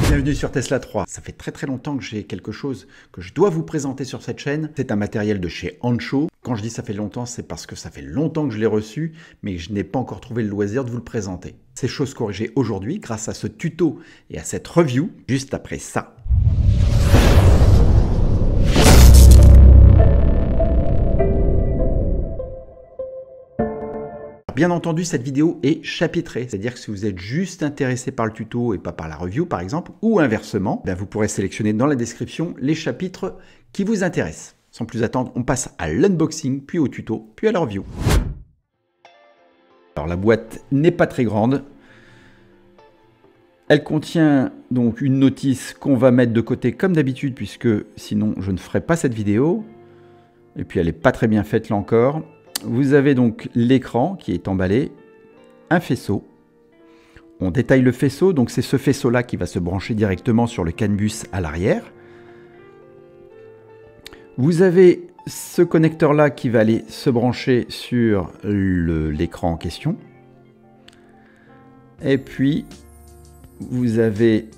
Bienvenue sur Tesla 3. Ça fait très longtemps que j'ai quelque chose que je dois vous présenter sur cette chaîne. C'est un matériel de chez Ancho. Quand je dis ça fait longtemps, c'est parce que ça fait longtemps que je l'ai reçu, mais je n'ai pas encore trouvé le loisir de vous le présenter. C'est chose corrigée aujourd'hui grâce à ce tuto et à cette review, juste après ça. Bien entendu, cette vidéo est chapitrée, c'est-à-dire que si vous êtes juste intéressé par le tuto et pas par la review par exemple, ou inversement, vous pourrez sélectionner dans la description les chapitres qui vous intéressent. Sans plus attendre, on passe à l'unboxing, puis au tuto, puis à la review. Alors la boîte n'est pas très grande. Elle contient donc une notice qu'on va mettre de côté comme d'habitude, puisque sinon je ne ferai pas cette vidéo. Et puis elle n'est pas très bien faite là encore. Vous avez donc l'écran qui est emballé, un faisceau. On détaille le faisceau, donc c'est ce faisceau-là qui va se brancher directement sur le CAN bus à l'arrière. Vous avez ce connecteur-là qui va aller se brancher sur l'écran en question. Et puis, vous avez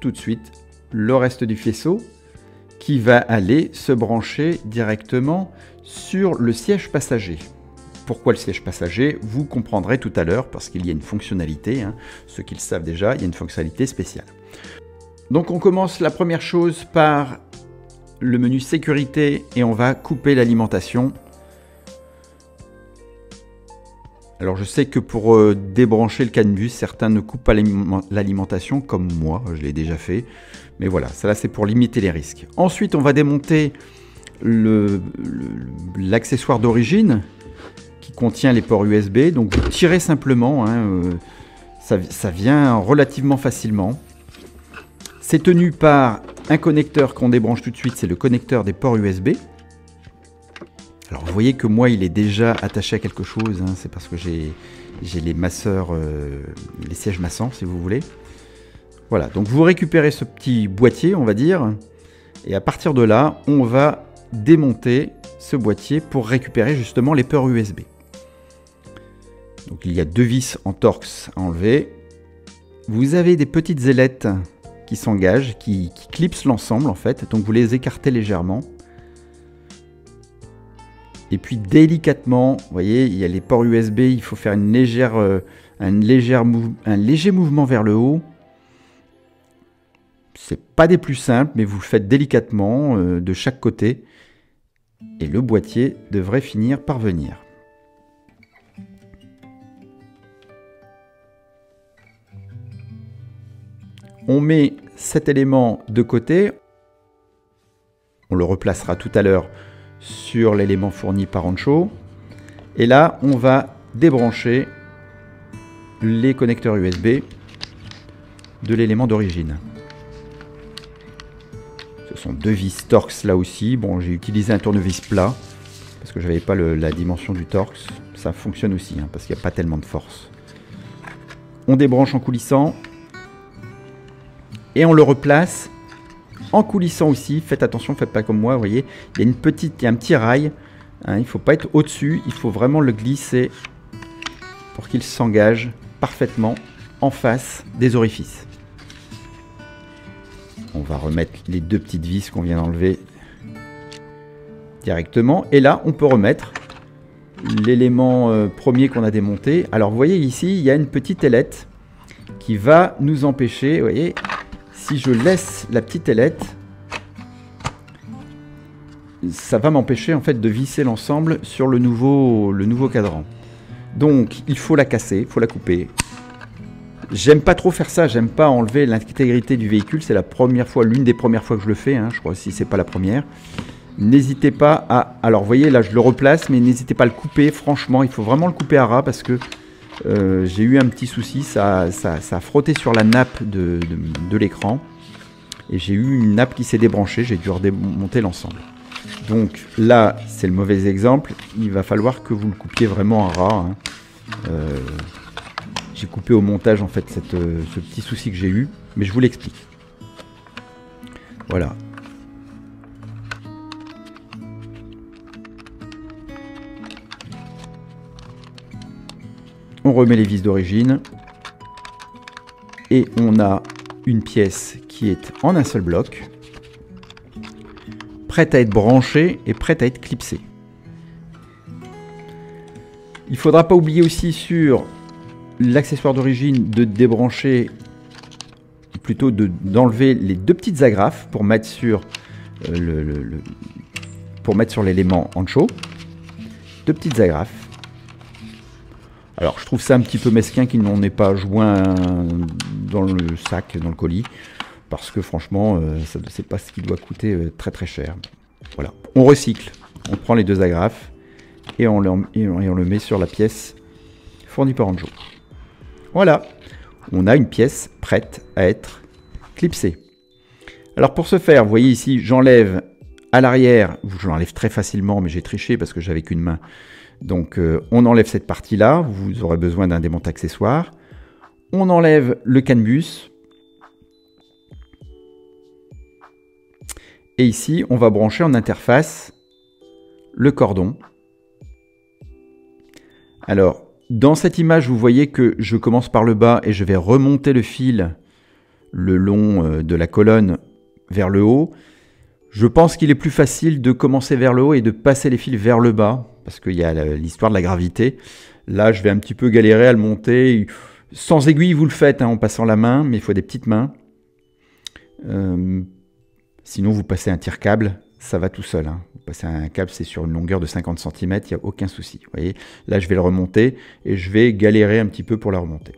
tout de suite le reste du faisceau qui va aller se brancher directement sur le siège passager. Pourquoi le siège passager? Vous comprendrez tout à l'heure parce qu'il y a une fonctionnalité, hein, ceux qui le savent déjà, il y a une fonctionnalité spéciale. Donc on commence la première chose par le menu sécurité et on va couper l'alimentation. Alors je sais que pour débrancher le CAN bus, certains ne coupent pas l'alimentation comme moi, je l'ai déjà fait. Mais voilà, ça là c'est pour limiter les risques. Ensuite on va démonter l'accessoire d'origine qui contient les ports USB. Donc vous tirez simplement, hein, ça vient relativement facilement. C'est tenu par un connecteur qu'on débranche tout de suite, c'est le connecteur des ports USB. Alors vous voyez que moi il est déjà attaché à quelque chose, hein, c'est parce que j'ai les masseurs, les sièges massants si vous voulez. Voilà, donc vous récupérez ce petit boîtier on va dire, et à partir de là on va démonter ce boîtier pour récupérer justement les ports USB. Donc il y a deux vis en Torx à enlever. Vous avez des petites ailettes qui s'engagent, qui clipsent l'ensemble en fait, donc vous les écartez légèrement. Et puis délicatement, vous voyez, il y a les ports USB, il faut faire un léger mouvement vers le haut. C'est pas des plus simples, mais vous le faites délicatement de chaque côté. Et le boîtier devrait finir par venir. On met cet élément de côté. On le replacera tout à l'heure sur l'élément fourni par Ancho. Et là, on va débrancher les connecteurs USB de l'élément d'origine. Ce sont deux vis Torx là aussi. Bon, j'ai utilisé un tournevis plat parce que je n'avais pas la dimension du Torx. Ça fonctionne aussi hein, parce qu'il n'y a pas tellement de force. On débranche en coulissant et on le replace en coulissant aussi. Faites attention, faites pas comme moi. Vous voyez, il y a un petit rail. Hein, il ne faut pas être au-dessus. Il faut vraiment le glisser pour qu'il s'engage parfaitement en face des orifices. On va remettre les deux petites vis qu'on vient d'enlever directement. Et là, on peut remettre l'élément premier qu'on a démonté. Alors, vous voyez ici, il y a une petite ailette qui va nous empêcher. Vous voyez, si je laisse la petite ailette, ça va m'empêcher en fait de visser l'ensemble sur le nouveau cadran. Donc, il faut la casser, il faut la couper. J'aime pas trop faire ça, j'aime pas enlever l'intégrité du véhicule, c'est la première fois, l'une des premières fois que je le fais, hein, je crois si c'est pas la première. N'hésitez pas à... Alors vous voyez là je le replace, mais n'hésitez pas à le couper, franchement il faut vraiment le couper à ras parce que j'ai eu un petit souci, ça a frotté sur la nappe de l'écran et j'ai eu une nappe qui s'est débranchée, j'ai dû redémonter l'ensemble. Donc là c'est le mauvais exemple, il va falloir que vous le coupiez vraiment à ras. Hein. J'ai coupé au montage en fait ce petit souci que j'ai eu, mais je vous l'explique. Voilà. On remet les vis d'origine. Et on a une pièce qui est en un seul bloc, prête à être branchée et prête à être clipsée. Il ne faudra pas oublier aussi sur l'accessoire d'origine de débrancher, plutôt d'enlever les deux petites agrafes pour mettre sur l'élément ancho. Deux petites agrafes. Alors je trouve ça un petit peu mesquin qu'ils n'en aient pas joint dans le sac, dans le colis, parce que franchement, c'est pas ce qui doit coûter très très cher. Voilà, on recycle, on prend les deux agrafes et on le met sur la pièce fournie par Anjo. Voilà, on a une pièce prête à être clipsée. Alors pour ce faire, vous voyez ici, j'enlève à l'arrière, je l'enlève très facilement, mais j'ai triché parce que j'avais qu'une main. Donc on enlève cette partie-là, vous aurez besoin d'un démonte-accessoire. On enlève le canbus. Et ici, on va brancher en interface le cordon. Alors, dans cette image, vous voyez que je commence par le bas et je vais remonter le fil le long de la colonne vers le haut. Je pense qu'il est plus facile de commencer vers le haut et de passer les fils vers le bas, parce qu'il y a l'histoire de la gravité. Là, je vais un petit peu galérer à le monter. Sans aiguille, vous le faites en passant la main, mais il faut des petites mains. Sinon, vous passez un tire-câble, ça va tout seul. Vous passez un câble, c'est sur une longueur de 50 cm, il n'y a aucun souci. Vous voyez, là, je vais le remonter et je vais galérer un petit peu pour la remonter.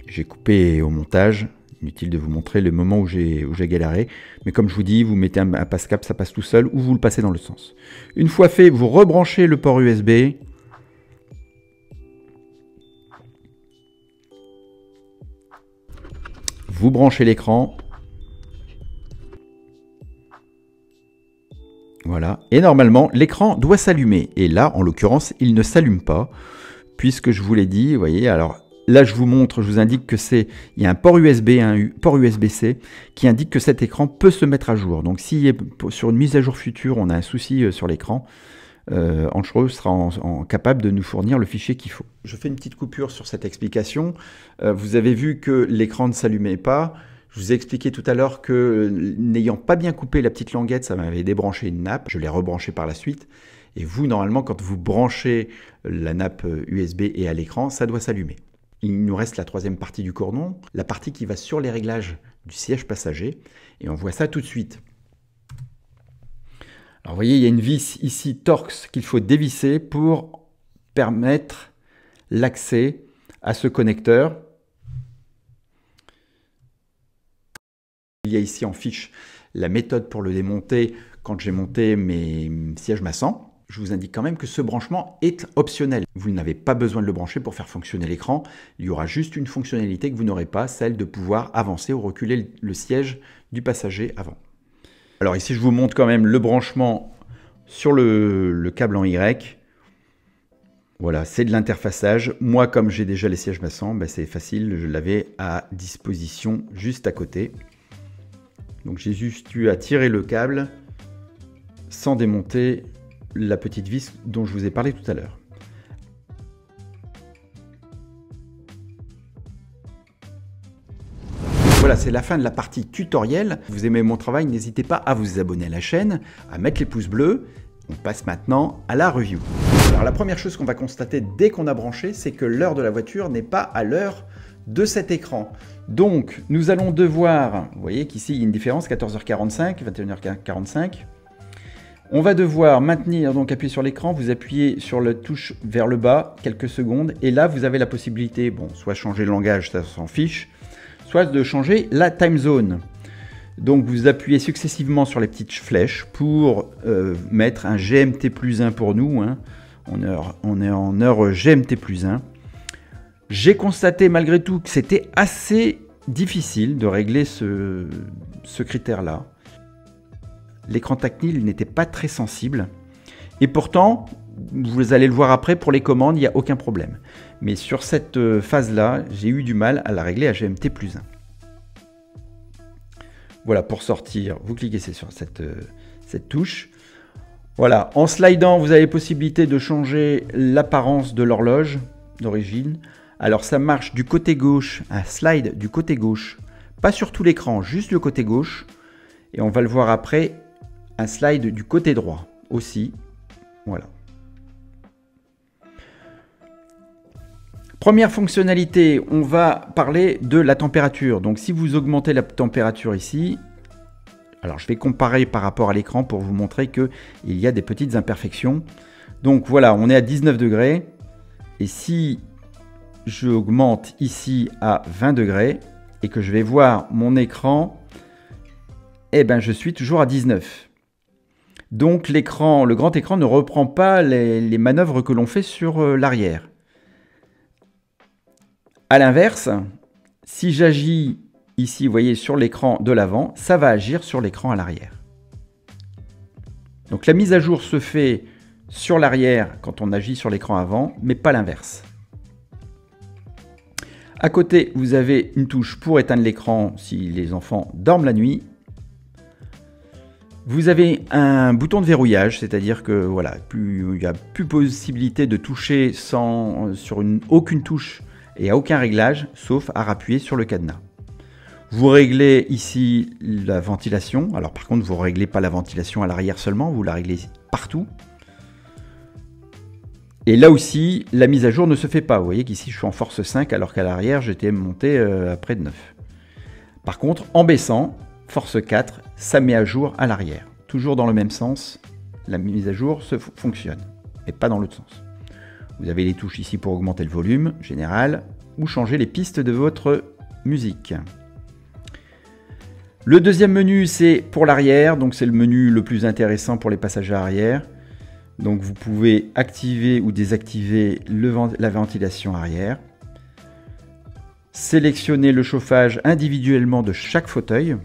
J'ai coupé au montage. Inutile de vous montrer le moment où j'ai galéré. Mais comme je vous dis, vous mettez un passe-câble, ça passe tout seul, ou vous le passez dans le sens. Une fois fait, vous rebranchez le port USB. Vous branchez l'écran. Voilà. Et normalement, l'écran doit s'allumer. Et là, en l'occurrence, il ne s'allume pas. Puisque je vous l'ai dit, vous voyez, alors... Là, je vous montre, je vous indique que il y a un port USB, un port USB-C, qui indique que cet écran peut se mettre à jour. Donc, si sur une mise à jour future, on a un souci sur l'écran, Anjo sera capable de nous fournir le fichier qu'il faut. Je fais une petite coupure sur cette explication. Vous avez vu que l'écran ne s'allumait pas. Je vous ai expliqué tout à l'heure que, n'ayant pas bien coupé la petite languette, ça m'avait débranché une nappe. Je l'ai rebranché par la suite. Et vous, normalement, quand vous branchez la nappe USB et à l'écran, ça doit s'allumer. Il nous reste la troisième partie du cordon, la partie qui va sur les réglages du siège passager. Et on voit ça tout de suite. Alors vous voyez, il y a une vis ici Torx qu'il faut dévisser pour permettre l'accès à ce connecteur. Il y a ici en fiche la méthode pour le démonter quand j'ai monté mes sièges massants. Je vous indique quand même que ce branchement est optionnel. Vous n'avez pas besoin de le brancher pour faire fonctionner l'écran. Il y aura juste une fonctionnalité que vous n'aurez pas, celle de pouvoir avancer ou reculer le siège du passager avant. Alors ici, je vous montre quand même le branchement sur le câble en Y. Voilà, c'est de l'interfaçage. Moi, comme j'ai déjà les sièges massants, c'est facile, je l'avais à disposition juste à côté. Donc j'ai juste eu à tirer le câble sans démonter la petite vis dont je vous ai parlé tout à l'heure. Voilà, c'est la fin de la partie tutoriel. Si vous aimez mon travail, n'hésitez pas à vous abonner à la chaîne, à mettre les pouces bleus. On passe maintenant à la review. Alors la première chose qu'on va constater dès qu'on a branché, c'est que l'heure de la voiture n'est pas à l'heure de cet écran. Donc nous allons devoir, vous voyez qu'ici il y a une différence, 14h45, 21h45. On va devoir maintenir, donc appuyer sur l'écran, vous appuyez sur la touche vers le bas quelques secondes et là vous avez la possibilité, bon, soit changer le langage, ça s'en fiche, soit de changer la time zone. Donc vous appuyez successivement sur les petites flèches pour mettre un GMT+1 pour nous, hein. On est en heure GMT+1. J'ai constaté malgré tout que c'était assez difficile de régler ce critère-là. L'écran tactile n'était pas très sensible. Et pourtant, vous allez le voir après, pour les commandes, il n'y a aucun problème. Mais sur cette phase-là, j'ai eu du mal à la régler à GMT+1. Voilà, pour sortir, vous cliquez sur cette touche. Voilà, en slidant, vous avez possibilité de changer l'apparence de l'horloge d'origine. Alors ça marche du côté gauche, un slide du côté gauche, pas sur tout l'écran, juste le côté gauche. Et on va le voir après, un slide du côté droit aussi. Voilà. Première fonctionnalité, on va parler de la température. Donc si vous augmentez la température ici, alors je vais comparer par rapport à l'écran pour vous montrer qu'il y a des petites imperfections. Donc voilà, on est à 19 degrés. Et si je augmente ici à 20 degrés et que je vais voir mon écran, eh ben je suis toujours à 19. Donc l'écran, le grand écran ne reprend pas les manœuvres que l'on fait sur l'arrière. A l'inverse, si j'agis ici, vous voyez, sur l'écran de l'avant, ça va agir sur l'écran à l'arrière. Donc la mise à jour se fait sur l'arrière quand on agit sur l'écran avant, mais pas l'inverse. À côté, vous avez une touche pour éteindre l'écran si les enfants dorment la nuit. Vous avez un bouton de verrouillage, c'est-à-dire que voilà, il n'y a plus possibilité de toucher sur aucune touche et à aucun réglage, sauf à appuyer sur le cadenas. Vous réglez ici la ventilation. Alors par contre, vous ne réglez pas la ventilation à l'arrière seulement, vous la réglez partout. Et là aussi, la mise à jour ne se fait pas. Vous voyez qu'ici, je suis en force 5, alors qu'à l'arrière, j'étais monté à près de 9. Par contre, en baissant, force 4, ça met à jour à l'arrière. Toujours dans le même sens, la mise à jour fonctionne, mais pas dans l'autre sens. Vous avez les touches ici pour augmenter le volume général ou changer les pistes de votre musique. Le deuxième menu, c'est pour l'arrière, donc c'est le menu le plus intéressant pour les passagers arrière. Donc vous pouvez activer ou désactiver la ventilation arrière. Sélectionner le chauffage individuellement de chaque fauteuil.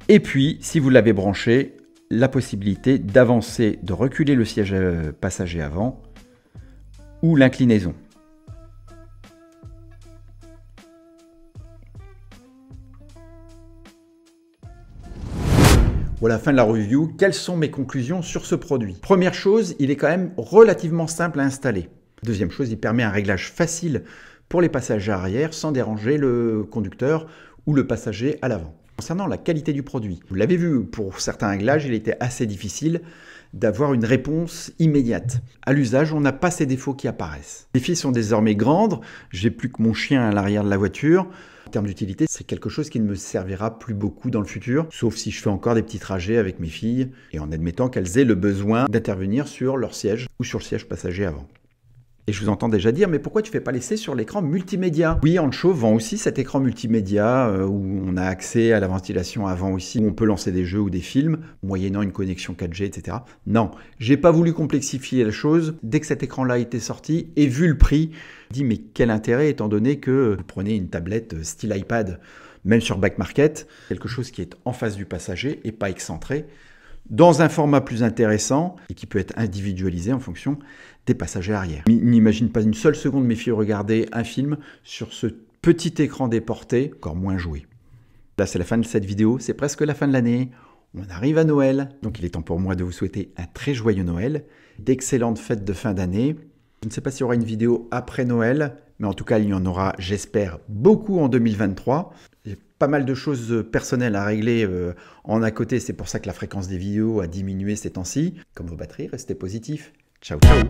Et puis, si vous l'avez branché, la possibilité d'avancer, de reculer le siège passager avant ou l'inclinaison. Voilà, fin de la review. Quelles sont mes conclusions sur ce produit? Première chose, il est quand même relativement simple à installer. Deuxième chose, il permet un réglage facile pour les passagers arrière sans déranger le conducteur ou le passager à l'avant. Concernant la qualité du produit, vous l'avez vu, pour certains réglages, il était assez difficile d'avoir une réponse immédiate. À l'usage, on n'a pas ces défauts qui apparaissent. Les filles sont désormais grandes, j'ai plus que mon chien à l'arrière de la voiture. En termes d'utilité, c'est quelque chose qui ne me servira plus beaucoup dans le futur, sauf si je fais encore des petits trajets avec mes filles, et en admettant qu'elles aient le besoin d'intervenir sur leur siège ou sur le siège passager avant. Et je vous entends déjà dire, mais pourquoi tu ne fais pas l'essai sur l'écran multimédia? Oui, Ancho vend aussi cet écran multimédia où on a accès à la ventilation avant aussi, où on peut lancer des jeux ou des films, moyennant une connexion 4G, etc. Non, j'ai pas voulu complexifier la chose. Dès que cet écran-là était sorti, et vu le prix, je me dis, mais quel intérêt, étant donné que vous prenez une tablette style iPad, même sur Back Market, quelque chose qui est en face du passager et pas excentré, dans un format plus intéressant et qui peut être individualisé en fonction des passagers arrière. N'imagine pas une seule seconde mes filles regarder un film sur ce petit écran déporté, encore moins joué. Là, c'est la fin de cette vidéo, c'est presque la fin de l'année. On arrive à Noël, donc il est temps pour moi de vous souhaiter un très joyeux Noël, d'excellentes fêtes de fin d'année. Je ne sais pas s'il y aura une vidéo après Noël, mais en tout cas, il y en aura, j'espère, beaucoup en 2023. J'ai pas mal de choses personnelles à régler en à côté, c'est pour ça que la fréquence des vidéos a diminué ces temps-ci. Comme vos batteries, restez positifs. Ciao, ciao!